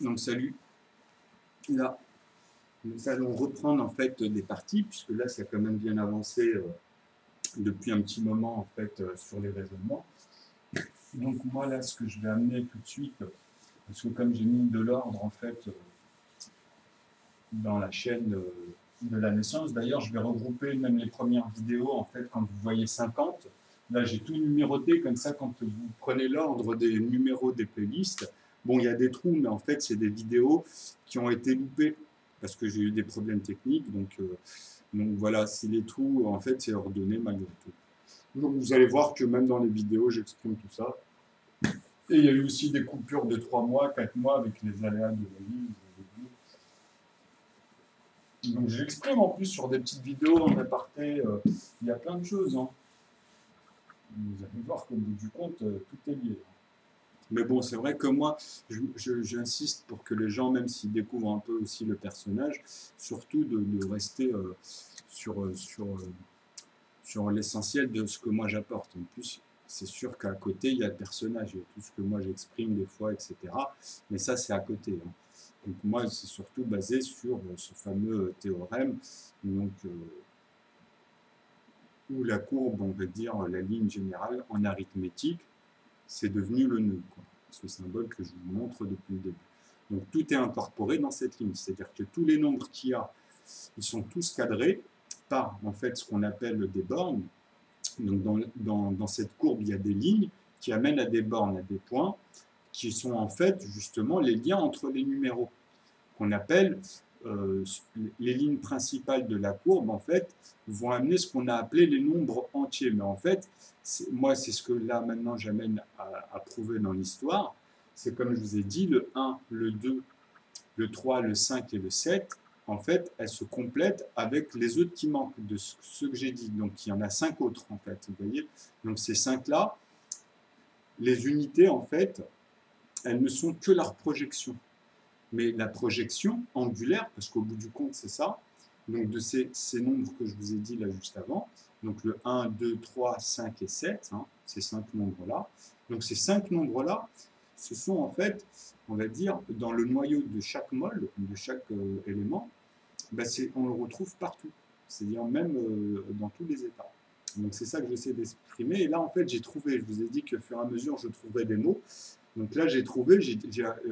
Donc salut, là, nous allons reprendre en fait des parties, puisque là ça a quand même bien avancé depuis un petit moment en fait sur les raisonnements. Donc moi là ce que je vais amener tout de suite, parce que comme j'ai mis de l'ordre en fait dans la chaîne de la naissance, d'ailleurs je vais regrouper même les premières vidéos en fait quand vous voyez 50, là j'ai tout numéroté comme ça quand vous prenez l'ordre des numéros des playlists, bon il y a des trous mais en fait c'est des vidéos qui ont été loupées parce que j'ai eu des problèmes techniques, donc voilà, si les trous, en fait, c'est ordonné malgré tout. Donc vous allez voir que même dans les vidéos, j'exprime tout ça. Et il y a eu aussi des coupures de 3 mois, 4 mois avec les aléas de la vie. Donc j'exprime en plus sur des petites vidéos en aparté, il y a plein de choses. Hein. Vous allez voir qu'au bout du compte, tout est lié. Mais bon, c'est vrai que moi, j'insiste pour que les gens, même s'ils découvrent un peu aussi le personnage, surtout de rester sur l'essentiel de ce que moi j'apporte. En plus, c'est sûr qu'à côté, il y a le personnage, il y a tout ce que moi j'exprime des fois, etc. Mais ça, c'est à côté. Hein. Donc moi, c'est surtout basé sur ce fameux théorème, donc, où la courbe, on va dire, la ligne générale en arithmétique, c'est devenu le nœud, quoi, ce symbole que je vous montre depuis le début. Donc tout est incorporé dans cette ligne, c'est-à-dire que tous les nombres qu'il y a, ils sont tous cadrés par en fait ce qu'on appelle des bornes. Donc dans cette courbe, il y a des lignes qui amènent à des bornes, à des points, qui sont en fait justement les liens entre les numéros, qu'on appelle les lignes principales de la courbe, en fait, vont amener ce qu'on a appelé les nombres entiers. Mais en fait, moi, c'est ce que là, maintenant, j'amène à prouver dans l'histoire. C'est comme je vous ai dit, le 1, le 2, le 3, le 5 et le 7, en fait, elles se complètent avec les autres qui manquent de ce que j'ai dit. Donc, il y en a 5 autres, en fait. Vous voyez? Donc, ces 5-là, les unités, en fait, elles ne sont que leur projection. Mais la projection angulaire, parce qu'au bout du compte, c'est ça, donc de ces nombres que je vous ai dit là juste avant, donc le 1, 2, 3, 5 et 7, hein, ces 5 nombres-là, donc ces 5 nombres-là, ce sont en fait, on va dire, dans le noyau de chaque mol, de chaque élément, ben on le retrouve partout, c'est-à-dire même dans tous les états. Donc c'est ça que j'essaie d'exprimer. Et là, en fait, j'ai trouvé, je vous ai dit qu'au fur et à mesure, je trouverai des mots. Donc là, j'ai trouvé,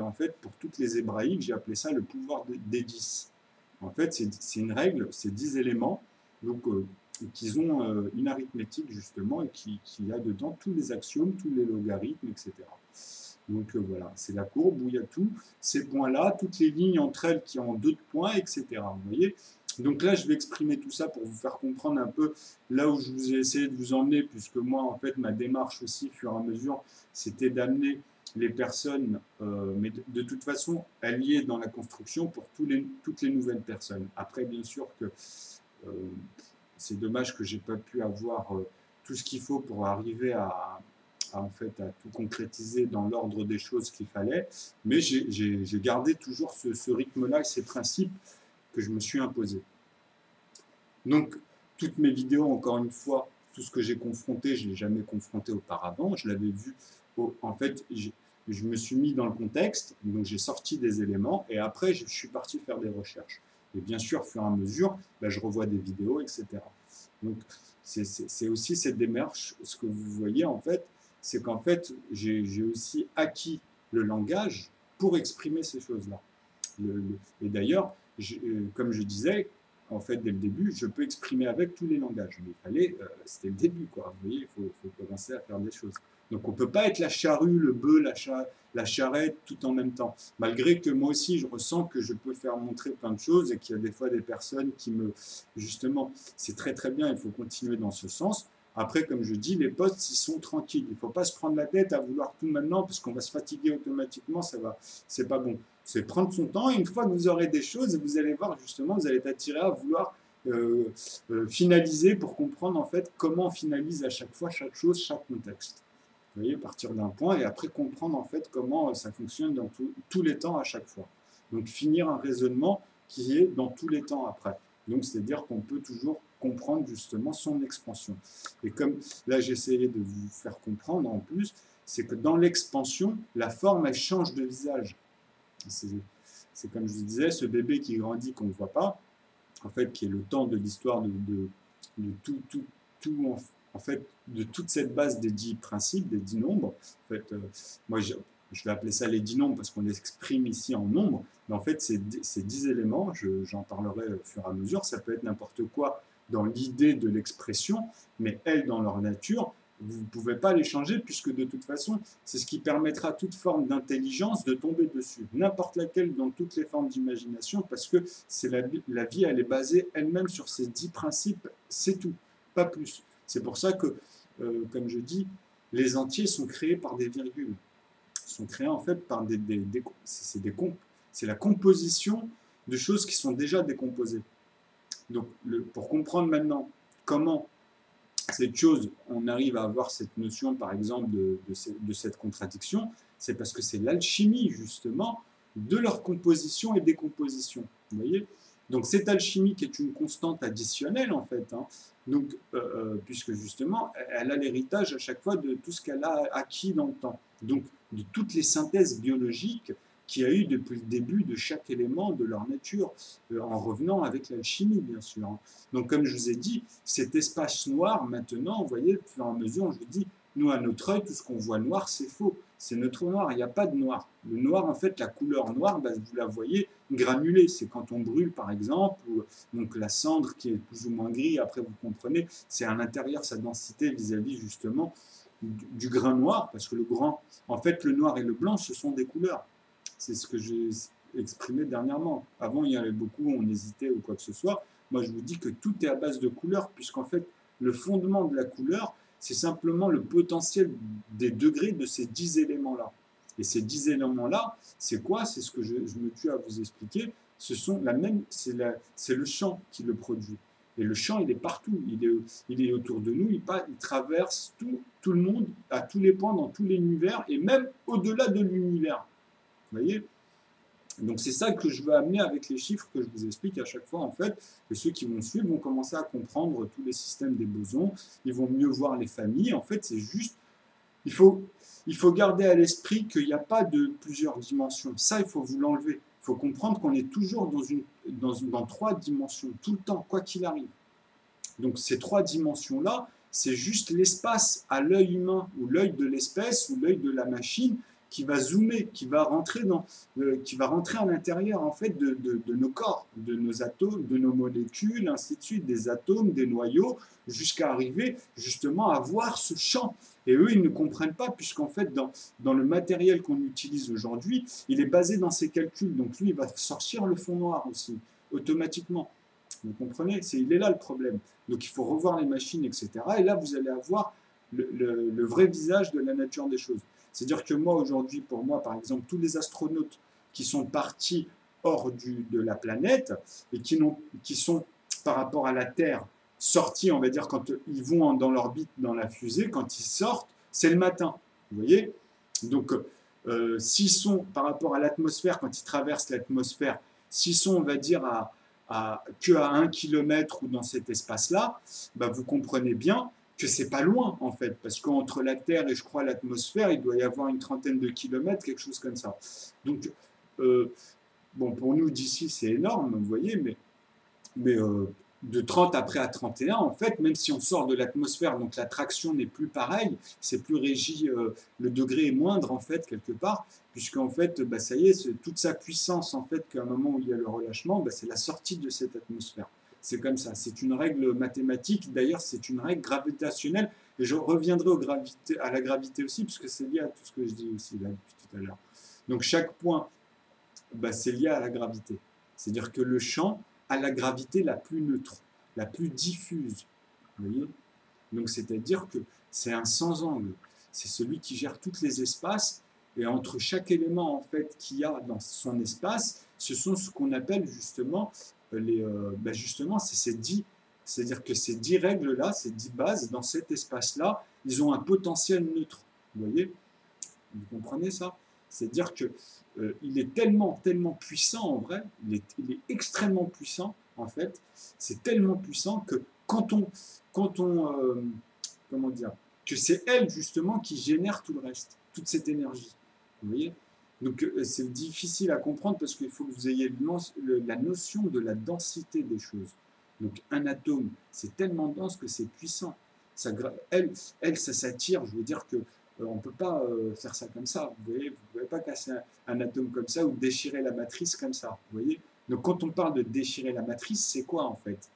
en fait, pour toutes les hébraïques, j'ai appelé ça le pouvoir des 10. En fait, c'est une règle, c'est 10 éléments, donc qu'ils ont une arithmétique, justement, et qui a dedans tous les axiomes, tous les logarithmes, etc. Donc voilà, c'est la courbe où il y a tous ces points-là, toutes les lignes entre elles qui ont d'autres points, etc. Vous voyez? Donc là, je vais exprimer tout ça pour vous faire comprendre un peu là où je vous ai essayé de vous emmener, puisque moi, en fait, ma démarche aussi, au fur et à mesure, c'était d'amener les personnes, mais de toute façon, alliées dans la construction pour toutes les nouvelles personnes. Après, bien sûr que c'est dommage que j'ai pas pu avoir tout ce qu'il faut pour arriver en fait, à tout concrétiser dans l'ordre des choses qu'il fallait, mais j'ai gardé toujours ce rythme-là et ces principes que je me suis imposé. Donc, toutes mes vidéos, encore une fois, tout ce que j'ai confronté, je ne l'ai jamais confronté auparavant, je l'avais vu, en fait, je me suis mis dans le contexte, donc j'ai sorti des éléments, et après, je suis parti faire des recherches. Et bien sûr, au fur et à mesure, ben, je revois des vidéos, etc. Donc, c'est aussi cette démarche, ce que vous voyez, en fait, c'est qu'en fait, j'ai aussi acquis le langage pour exprimer ces choses-là. Et d'ailleurs, comme je disais, en fait, dès le début, je peux exprimer avec tous les langages. Mais il fallait, c'était le début, quoi. Vous voyez, il faut commencer à faire des choses. Donc on ne peut pas être la charrue, le bœuf, la charrette tout en même temps. Malgré que moi aussi, je ressens que je peux faire montrer plein de choses et qu'il y a des fois des personnes qui me... Justement, c'est très très bien, il faut continuer dans ce sens. Après, comme je dis, les postes, ils sont tranquilles. Il ne faut pas se prendre la tête à vouloir tout maintenant, parce qu'on va se fatiguer automatiquement, c'est pas bon. C'est prendre son temps, et une fois que vous aurez des choses, vous allez voir justement, vous allez être attiré à vouloir finaliser pour comprendre en fait comment on finalise à chaque fois chaque chose, chaque contexte. Vous voyez, partir d'un point et après comprendre en fait comment ça fonctionne dans tous les temps à chaque fois. Donc finir un raisonnement qui est dans tous les temps après. Donc c'est-à-dire qu'on peut toujours comprendre justement son expansion. Et comme là j'essayais de vous faire comprendre en plus, c'est que dans l'expansion, la forme elle change de visage. C'est comme je vous disais, ce bébé qui grandit qu'on ne voit pas, en fait, qui est le temps de l'histoire de tout en fait, de toute cette base des 10 principes, des 10 nombres. En fait, moi, je vais appeler ça les 10 nombres parce qu'on les exprime ici en nombres. Mais en fait, ces 10 éléments, j'en parlerai au fur et à mesure, ça peut être n'importe quoi dans l'idée de l'expression, mais elles, dans leur nature, vous ne pouvez pas les changer puisque de toute façon, c'est ce qui permettra à toute forme d'intelligence de tomber dessus, n'importe laquelle dans toutes les formes d'imagination, parce que c'est la vie, elle est basée elle-même sur ces 10 principes, c'est tout, pas plus. C'est pour ça que, comme je dis, les entiers sont créés par des virgules, sont créés en fait par c'est la composition de choses qui sont déjà décomposées. Donc, pour comprendre maintenant comment cette chose, on arrive à avoir cette notion, par exemple, de cette contradiction, c'est parce que c'est l'alchimie, justement, de leur composition et décomposition. Vous voyez? Donc, cette alchimie qui est une constante additionnelle, en fait, hein, donc, puisque justement, elle a l'héritage à chaque fois de tout ce qu'elle a acquis dans le temps. Donc, de toutes les synthèses biologiques qu'il y a eu depuis le début de chaque élément de leur nature, en revenant avec l'alchimie, bien sûr. Hein. Donc, comme je vous ai dit, cet espace noir, maintenant, vous voyez, au fur et à mesure, je vous dis, nous, à notre œil, tout ce qu'on voit noir, c'est faux. C'est notre noir, il n'y a pas de noir. Le noir, en fait, la couleur noire, bah, vous la voyez granulée. C'est quand on brûle, par exemple, ou, donc la cendre qui est plus ou moins gris, après, vous comprenez, c'est à l'intérieur sa densité vis-à-vis, justement, du grain noir, parce que en fait, le noir et le blanc, ce sont des couleurs. C'est ce que j'ai exprimé dernièrement. Avant, il y en avait beaucoup, on hésitait ou quoi que ce soit. Moi, je vous dis que tout est à base de couleurs, puisqu'en fait, le fondement de la couleur, c'est simplement le potentiel des degrés de ces 10 éléments-là. Et ces 10 éléments-là, c'est quoi? C'est ce que je me tue à vous expliquer. C'est le champ qui le produit. Et le champ, il est partout. Il est autour de nous. Il traverse tout le monde, à tous les points, dans tout l'univers, et même au-delà de l'univers. Vous voyez? Donc c'est ça que je veux amener avec les chiffres que je vous explique à chaque fois, en fait, et ceux qui vont suivre vont commencer à comprendre tous les systèmes des bosons, ils vont mieux voir les familles, en fait c'est juste, il faut garder à l'esprit qu'il n'y a pas de plusieurs dimensions, ça il faut vous l'enlever, il faut comprendre qu'on est toujours dans 3 dimensions, tout le temps, quoi qu'il arrive. Donc ces 3 dimensions-là, c'est juste l'espace à l'œil humain, ou l'œil de l'espèce, ou l'œil de la machine, qui va zoomer, qui va rentrer à l'intérieur en fait de nos corps, de nos atomes, de nos molécules, ainsi de suite, des atomes, des noyaux, jusqu'à arriver justement à voir ce champ. Et eux, ils ne comprennent pas, puisqu'en fait, dans le matériel qu'on utilise aujourd'hui, il est basé dans ces calculs. Donc lui, il va sortir le fond noir aussi, automatiquement. Vous comprenez? Il est là le problème. Donc il faut revoir les machines, etc. Et là, vous allez avoir le vrai visage de la nature des choses. C'est-à-dire que moi, aujourd'hui, pour moi, par exemple, tous les astronautes qui sont partis hors de la planète et qui sont, par rapport à la Terre, sortis, on va dire, quand ils vont dans l'orbite, dans la fusée, quand ils sortent, c'est le matin. Vous voyez? Donc, s'ils sont, par rapport à l'atmosphère, quand ils traversent l'atmosphère, s'ils sont, on va dire, que à 1 kilomètre ou dans cet espace-là, bah, vous comprenez bien que c'est pas loin en fait, parce qu'entre la Terre et je crois l'atmosphère, il doit y avoir une trentaine de kilomètres, quelque chose comme ça. Donc, bon, pour nous d'ici c'est énorme, vous voyez, mais de 30 après à 31, en fait, même si on sort de l'atmosphère, donc la traction n'est plus pareille, c'est plus régi, le degré est moindre en fait quelque part, puisqu'en fait, bah, ça y est, toute sa puissance en fait, qu'à un moment où il y a le relâchement, bah, c'est la sortie de cette atmosphère. C'est comme ça, c'est une règle mathématique, d'ailleurs c'est une règle gravitationnelle, et je reviendrai à la gravité aussi, puisque c'est lié à tout ce que je dis aussi là depuis tout à l'heure. Donc chaque point, bah, c'est lié à la gravité. C'est-à-dire que le champ a la gravité la plus neutre, la plus diffuse. Vous voyez? Donc c'est-à-dire que c'est un sans-angle. C'est celui qui gère tous les espaces, et entre chaque élément en fait qu'il y a dans son espace, ce sont ce qu'on appelle justement justement, c'est ces 10, c'est-à-dire que ces 10 règles-là, ces 10 bases, dans cet espace-là, ils ont un potentiel neutre. Vous voyez? Vous comprenez ça? C'est-à-dire que il est tellement puissant en vrai, il est extrêmement puissant en fait, c'est tellement puissant que quand on comment dire, que c'est elle justement qui génère tout le reste, toute cette énergie. Vous voyez? Donc c'est difficile à comprendre parce qu'il faut que vous ayez la notion de la densité des choses. Donc un atome, c'est tellement dense que c'est puissant. Ça, ça s'attire, je veux dire que on ne peut pas faire ça comme ça. Vous voyez, vous ne pouvez pas casser un atome comme ça ou déchirer la matrice comme ça. Vous voyez. Donc quand on parle de déchirer la matrice, c'est quoi en fait?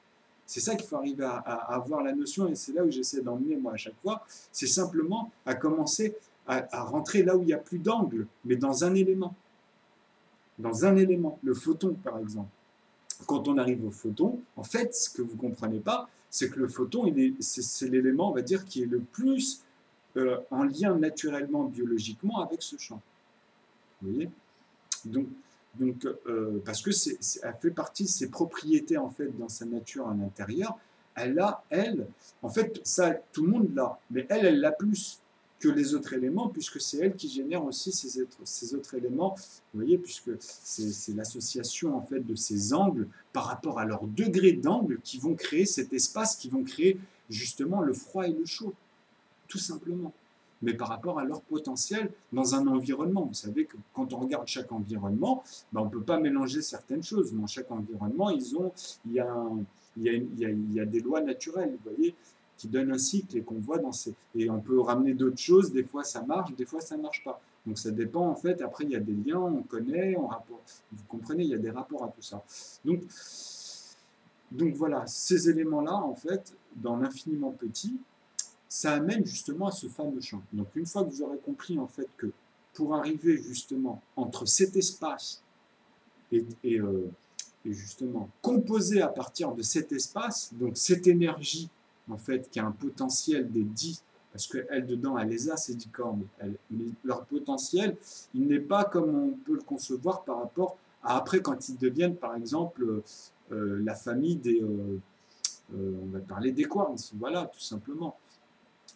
C'est ça qu'il faut arriver à avoir la notion, et c'est là où j'essaie d'emmener moi à chaque fois. C'est simplement à commencer à rentrer là où il n'y a plus d'angle, mais dans un élément. Dans un élément, le photon par exemple. Quand on arrive au photon, en fait, ce que vous ne comprenez pas, c'est que le photon, c'est l'élément, on va dire, qui est le plus en lien naturellement, biologiquement avec ce champ. Vous voyez? Donc parce que elle fait partie de ses propriétés, en fait, dans sa nature à l'intérieur. En fait, ça, tout le monde l'a, mais elle l'a plus que les autres éléments, puisque c'est elle qui génère aussi ces autres éléments, vous voyez, puisque c'est l'association, en fait, de ces angles par rapport à leur degré d'angle qui vont créer cet espace, qui vont créer justement le froid et le chaud, tout simplement. Mais par rapport à leur potentiel dans un environnement. Vous savez que quand on regarde chaque environnement, ben on ne peut pas mélanger certaines choses. Dans chaque environnement, il y a des lois naturelles, vous voyez, qui donnent un cycle et qu'on voit dans ces... Et on peut ramener d'autres choses, des fois ça marche, des fois ça ne marche pas. Donc ça dépend, en fait, après il y a des liens, on connaît, vous comprenez, il y a des rapports à tout ça. Donc voilà, ces éléments-là, en fait, dans l'infiniment petit, ça amène justement à ce fameux champ. Donc une fois que vous aurez compris en fait que pour arriver justement entre cet espace et justement composer à partir de cet espace, donc cette énergie en fait qui a un potentiel des 10, parce qu'elle dedans elle les a ces 10 cornes, mais leur potentiel il n'est pas comme on peut le concevoir par rapport à après quand ils deviennent par exemple la famille des... on va parler des quarks, voilà tout simplement.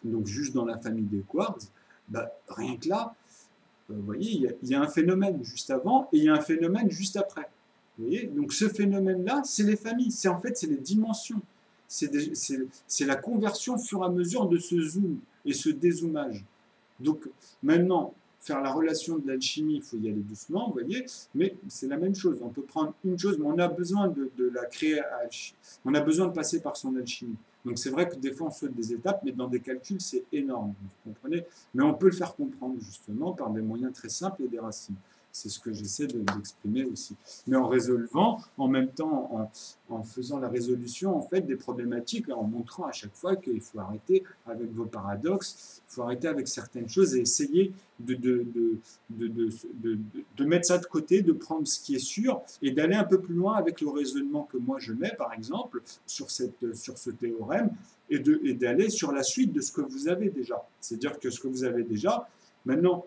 Donc juste dans la famille des quarks, bah, rien que là, vous voyez, il y a un phénomène juste avant et il y a un phénomène juste après. Vous voyez, donc ce phénomène-là, c'est les familles, en fait c'est les dimensions, c'est la conversion au fur et à mesure de ce zoom et ce dézoomage. Donc maintenant, faire la relation de l'alchimie, il faut y aller doucement, vous voyez, mais c'est la même chose. On peut prendre une chose, mais on a besoin de la créer, on a besoin de passer par son alchimie. Donc c'est vrai que des fois on saute des étapes, mais dans des calculs c'est énorme, vous comprenez? Mais on peut le faire comprendre justement par des moyens très simples et des racines. C'est ce que j'essaie d'exprimer aussi. Mais en résolvant, en même temps, en faisant la résolution en fait, des problématiques, en montrant à chaque fois qu'il faut arrêter avec vos paradoxes, il faut arrêter avec certaines choses et essayer de mettre ça de côté, de prendre ce qui est sûr et d'aller un peu plus loin avec le raisonnement que moi je mets, par exemple, sur ce théorème et d'aller sur la suite de ce que vous avez déjà. C'est-à-dire que ce que vous avez déjà, maintenant,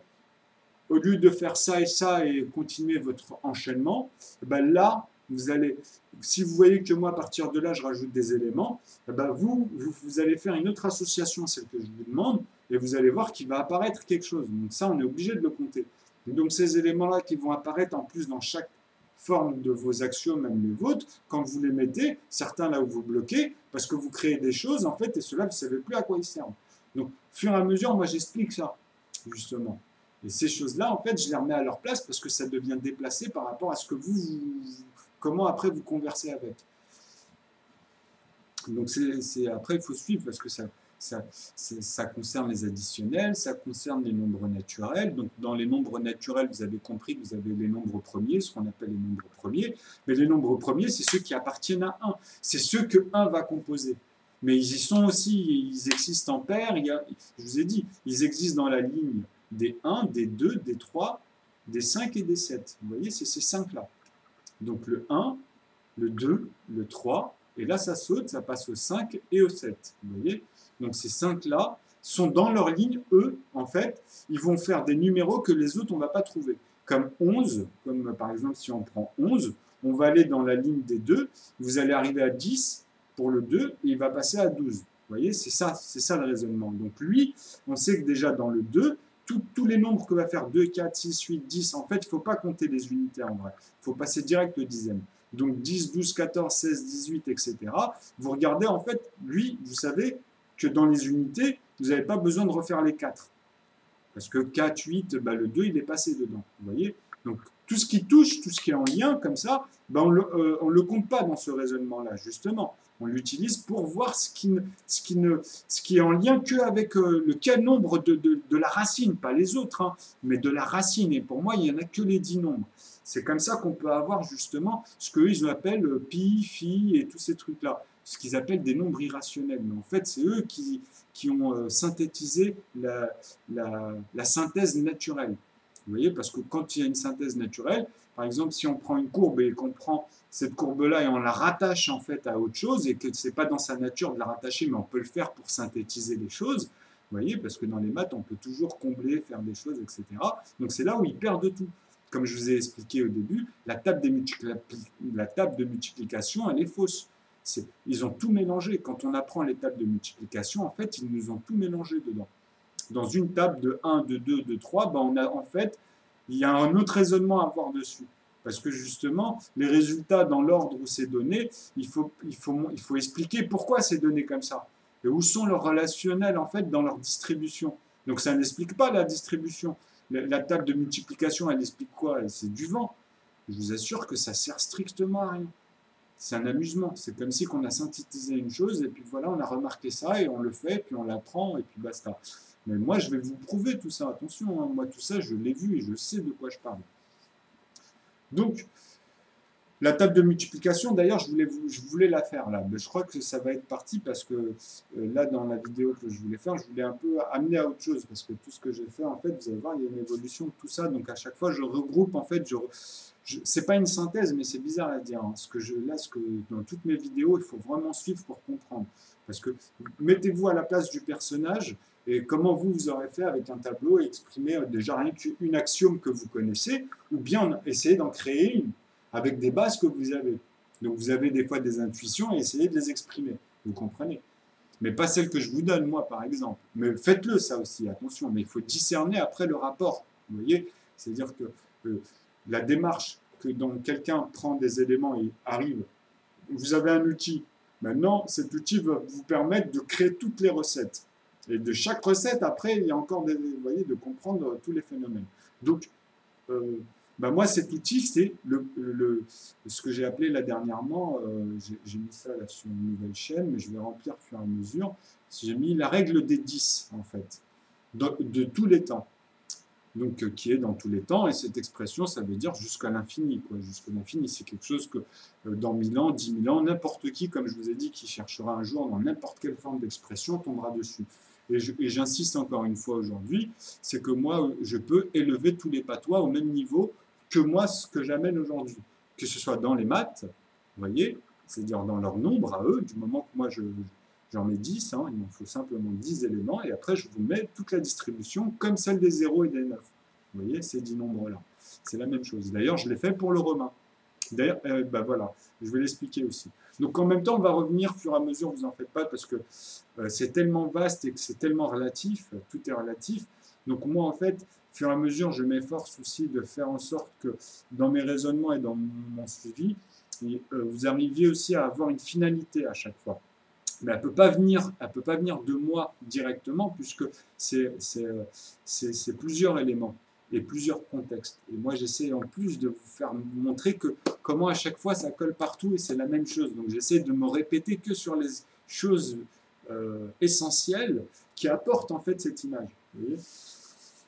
au lieu de faire ça et continuer votre enchaînement, ben là, vous allez, si vous voyez que moi, à partir de là, je rajoute des éléments, ben vous allez faire une autre association, celle que je vous demande, et vous allez voir qu'il va apparaître quelque chose. Donc ça, on est obligé de le compter. Donc ces éléments-là qui vont apparaître en plus dans chaque forme de vos axiomes, même les vôtres, quand vous les mettez, certains là où vous bloquez, parce que vous créez des choses, en fait, et ceux-là, vous ne savez plus à quoi ils servent. Donc, au fur et à mesure, moi, j'explique ça, justement. Et ces choses-là, en fait, je les remets à leur place parce que ça devient déplacé par rapport à ce que comment après vous conversez avec. Donc après, il faut suivre parce que ça concerne les additionnels, ça concerne les nombres naturels. Donc dans les nombres naturels, vous avez compris que vous avez les nombres premiers, ce qu'on appelle les nombres premiers. Mais les nombres premiers, c'est ceux qui appartiennent à 1. C'est ceux que 1 va composer. Mais ils y sont aussi, ils existent en paire. Je vous ai dit, ils existent dans la ligne des 1, des 2, des 3, des 5 et des 7. Vous voyez, c'est ces 5-là. Donc le 1, le 2, le 3, et là ça saute, ça passe au 5 et au 7. Vous voyez? Donc ces 5-là sont dans leur ligne, eux, en fait, ils vont faire des numéros que les autres, on ne va pas trouver. Comme 11, comme par exemple si on prend 11, on va aller dans la ligne des 2, vous allez arriver à 10 pour le 2, et il va passer à 12. Vous voyez, c'est ça le raisonnement. Donc lui, on sait que déjà dans le 2, tous les nombres que va faire 2, 4, 6, 8, 10, en fait, il ne faut pas compter les unitaires en vrai. Il faut passer direct au dixième. Donc 10, 12, 14, 16, 18, etc. Vous regardez, en fait, lui, vous savez que dans les unités, vous n'avez pas besoin de refaire les 4. Parce que 4, 8, bah, le 2, il est passé dedans. Vous voyez? Donc, tout ce qui touche, tout ce qui est en lien, comme ça, bah, on ne le compte pas dans ce raisonnement-là, justement. On l'utilise pour voir ce qui est en lien qu'avec le quel nombre de la racine, pas les autres, hein, mais de la racine. Et pour moi, il n'y en a que les 10 nombres. C'est comme ça qu'on peut avoir justement ce qu'eux, ils appellent pi, phi et tous ces trucs-là. Ce qu'ils appellent des nombres irrationnels. Mais en fait, c'est eux qui ont synthétisé la synthèse naturelle. Vous voyez, parce que quand il y a une synthèse naturelle, par exemple, si on prend une courbe et qu'on prend cette courbe-là et on la rattache en fait à autre chose, et que ce n'est pas dans sa nature de la rattacher, mais on peut le faire pour synthétiser les choses, vous voyez, parce que dans les maths, on peut toujours combler, faire des choses, etc. Donc c'est là où ils perdent tout. Comme je vous ai expliqué au début, la table de multiplication, elle est fausse. Ils ont tout mélangé. Quand on apprend les tables de multiplication, en fait, ils nous ont tout mélangé dedans. Dans une table de 1, de 2, de 3, ben on a, en fait, il y a un autre raisonnement à avoir dessus. Parce que justement, les résultats dans l'ordre où c'est donné, il faut expliquer pourquoi c'est donné comme ça. Et où sont leurs relationnels, en fait, dans leur distribution. Donc ça n'explique pas la distribution. La table de multiplication, elle explique quoi? C'est du vent. Je vous assure que ça sert strictement à rien. C'est un amusement. C'est comme si on a synthétisé une chose, et puis voilà, on a remarqué ça, et on le fait, puis on l'apprend, et puis basta. Mais moi, je vais vous prouver tout ça. Attention, hein, moi, tout ça, je l'ai vu et je sais de quoi je parle. Donc, la table de multiplication, d'ailleurs, je voulais la faire là. Mais je crois que ça va être parti parce que là, dans la vidéo que je voulais faire, je voulais un peu amener à autre chose. Parce que tout ce que j'ai fait, en fait, vous allez voir, il y a une évolution de tout ça. Donc, à chaque fois, je regroupe, en fait, c'est pas une synthèse, mais c'est bizarre à dire. Hein. Dans toutes mes vidéos, il faut vraiment suivre pour comprendre. Parce que mettez-vous à la place du personnage et comment vous aurez fait avec un tableau et exprimer déjà rien qu'une axiome que vous connaissez, ou bien essayer d'en créer une avec des bases que vous avez. Donc vous avez des fois des intuitions et essayez de les exprimer. Vous comprenez? Mais pas celles que je vous donne, moi, par exemple. Mais faites-le, ça aussi, attention. Mais il faut discerner après le rapport. Vous voyez? C'est-à-dire que la démarche que dont quelqu'un prend des éléments et arrive, vous avez un outil. Maintenant, cet outil va vous permettre de créer toutes les recettes. Et de chaque recette, après, il y a encore vous voyez, de comprendre tous les phénomènes. Donc, moi, cet outil, c'est ce que j'ai appelé là dernièrement, j'ai mis ça là sur une nouvelle chaîne, mais je vais remplir au fur et à mesure. J'ai mis la règle des 10, en fait, de tous les temps. Donc, qui est dans tous les temps, et cette expression, ça veut dire jusqu'à l'infini, quoi. Jusqu'à l'infini, c'est quelque chose que dans 1000 ans, 10 000 ans, n'importe qui, comme je vous ai dit, qui cherchera un jour dans n'importe quelle forme d'expression, tombera dessus. Et j'insiste encore une fois aujourd'hui, c'est que moi, je peux élever tous les patois au même niveau que moi, ce que j'amène aujourd'hui. Que ce soit dans les maths, vous voyez, c'est-à-dire dans leur nombre à eux, du moment que moi j'en mets 10, hein, il m'en faut simplement 10 éléments, et après je vous mets toute la distribution comme celle des 0 et des 9. Vous voyez, ces 10 nombres-là. C'est la même chose. D'ailleurs, je l'ai fait pour le romain. D'ailleurs, voilà, je vais l'expliquer aussi. Donc en même temps, on va revenir au fur et à mesure, vous en faites pas, parce que c'est tellement vaste et que c'est tellement relatif, tout est relatif. Donc moi, en fait, au fur et à mesure, je m'efforce aussi de faire en sorte que dans mes raisonnements et dans mon suivi, vous arriviez aussi à avoir une finalité à chaque fois. Mais elle ne peut pas venir de moi directement, puisque c'est plusieurs éléments et plusieurs contextes. Et moi, j'essaie en plus de vous faire montrer que comment à chaque fois ça colle partout et c'est la même chose. Donc j'essaie de me répéter que sur les choses essentielles qui apportent en fait cette image. Vous voyez,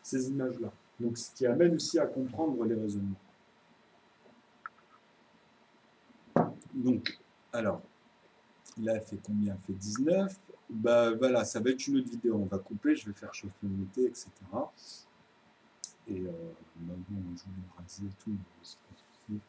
ces images-là. Donc ce qui amène aussi à comprendre les raisonnements. Donc, alors, là, elle fait combien? Elle fait 19. Bah voilà, ça va être une autre vidéo. On va couper, je vais faire chauffer l'unité, etc. Et bon, je vais raser tout, c'est pas souci.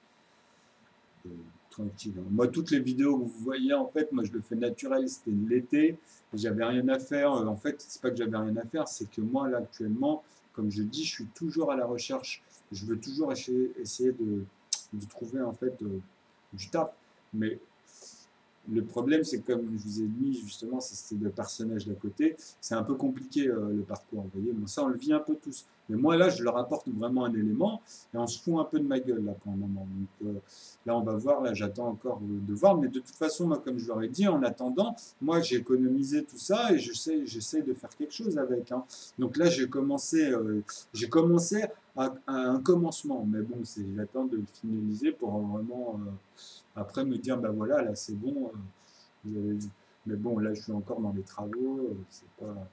Tranquille. Hein. Moi, toutes les vidéos que vous voyez, en fait, moi, je le fais naturel. C'était l'été, j'avais rien à faire. En fait, c'est pas que j'avais rien à faire, c'est que moi, là, actuellement, comme je dis, je suis toujours à la recherche. Je veux toujours essayer de trouver, en fait, du taf. Mais le problème, c'est que comme je vous ai dit, justement, c'était le personnage d'à côté, c'est un peu compliqué le parcours, vous voyez. Bon, ça, on le vit un peu tous. Mais moi, là, je leur apporte vraiment un élément et on se fout un peu de ma gueule, là, pour le moment. Donc, là, on va voir, là, j'attends encore de voir. Mais de toute façon, moi, comme je leur ai dit, en attendant, moi, j'ai économisé tout ça et j'essaie de faire quelque chose avec. Hein. Donc là, j'ai commencé à un commencement. Mais bon, j'attends de le finaliser pour vraiment, après, me dire, ben voilà, là, c'est bon. Mais bon, là, je suis encore dans les travaux. C'est pas.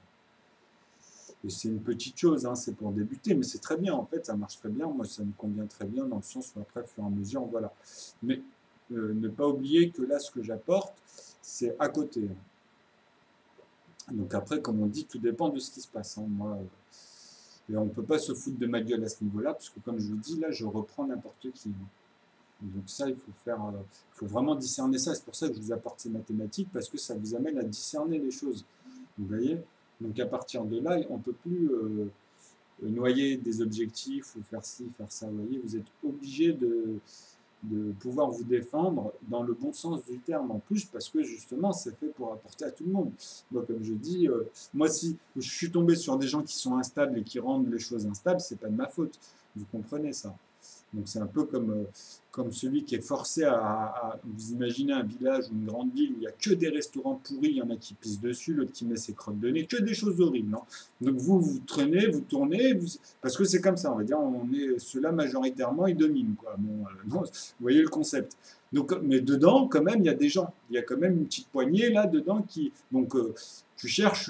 Et c'est une petite chose, hein, c'est pour débuter, mais c'est très bien, en fait, ça marche très bien. Moi, ça me convient très bien dans le sens où après, au fur et à mesure, voilà. Mais ne pas oublier que là, ce que j'apporte, c'est à côté. Donc après, comme on dit, tout dépend de ce qui se passe. Hein. Moi, et on ne peut pas se foutre de ma gueule à ce niveau-là, parce que comme je vous dis, là, je reprends n'importe qui. Hein. Donc ça, il faut vraiment discerner ça. C'est pour ça que je vous apporte ces mathématiques, parce que ça vous amène à discerner les choses. Vous voyez? Donc à partir de là, on ne peut plus noyer des objectifs ou faire ci, faire ça. Vous voyez, vous êtes obligé de pouvoir vous défendre dans le bon sens du terme en plus, parce que justement, c'est fait pour apporter à tout le monde. Moi, comme je dis, moi, si je suis tombé sur des gens qui sont instables et qui rendent les choses instables, c'est pas de ma faute. Vous comprenez ça? Donc c'est un peu comme celui qui est forcé vous imaginez un village ou une grande ville où il n'y a que des restaurants pourris, il y en a qui pissent dessus, l'autre qui met ses crottes de nez, que des choses horribles. Hein. Donc vous traînez, vous tournez, parce que c'est comme ça, on va dire, ceux-là majoritairement, ils dominent. Quoi. Bon, non, vous voyez le concept. Donc, mais dedans, quand même, il y a des gens. Il y a quand même une petite poignée là dedans qui. Donc, tu cherches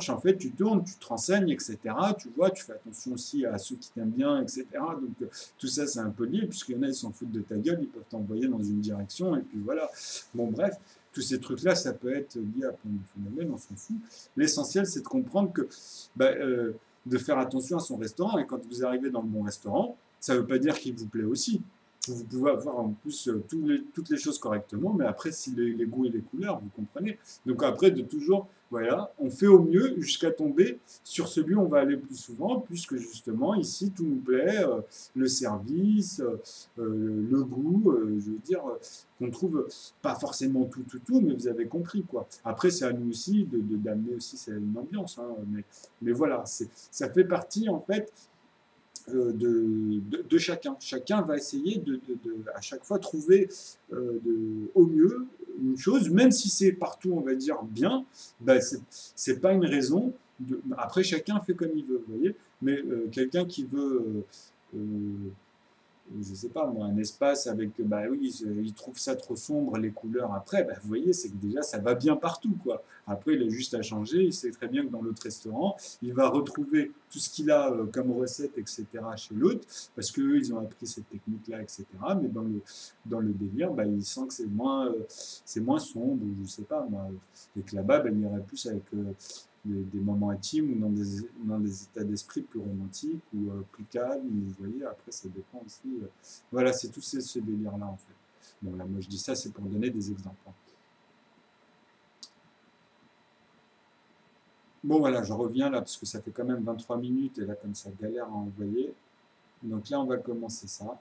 en fait, tu tournes, tu te renseignes, etc. Tu vois, tu fais attention aussi à ceux qui t'aiment bien, etc. Donc, tout ça, c'est un peu lié, puisqu'il y en a, ils s'en foutent de ta gueule, ils peuvent t'envoyer dans une direction, et puis voilà. Bon, bref, tous ces trucs-là, ça peut être lié à plein de phénomènes, on s'en fout. L'essentiel, c'est de comprendre que. Bah, de faire attention à son restaurant, et quand vous arrivez dans le bon restaurant, ça ne veut pas dire qu'il vous plaît aussi. Vous pouvez avoir en plus toutes les choses correctement, mais après, si les goûts et les couleurs, vous comprenez. Donc après, de toujours, voilà, on fait au mieux jusqu'à tomber sur celui où on va aller plus souvent, puisque justement, ici, tout nous plaît, le service, le goût, je veux dire, qu'on trouve pas forcément tout, mais vous avez compris, quoi. Après, c'est à nous aussi d'amener aussi une ambiance, hein, mais voilà, ça fait partie, en fait, de chacun. Chacun va essayer à chaque fois trouver au mieux une chose, même si c'est partout, on va dire, bien, bah, c'est pas une raison. Après, chacun fait comme il veut, vous voyez. Mais quelqu'un qui veut je sais pas moi, un espace avec, bah oui, il trouve ça trop sombre, les couleurs après, bah, vous voyez, c'est que déjà ça va bien partout, quoi. Après, il a juste à changer, il sait très bien que dans l'autre restaurant, il va retrouver tout ce qu'il a comme recette, etc. chez l'autre, parce qu'eux, ils ont appris cette technique-là, etc. Mais dans le délire, bah, il sent que c'est moins sombre, ou je sais pas moi, et que là-bas, bah, il irait plus avec des moments intimes ou dans des états d'esprit plus romantiques ou plus calmes. Vous voyez, après, ça dépend aussi. Voilà, c'est tout ce délire-là, en fait. Bon, là, moi, je dis ça, c'est pour donner des exemples. Hein. Bon, voilà, je reviens là, parce que ça fait quand même 23 minutes, et là, comme ça galère à envoyer. Donc là, on va commencer ça.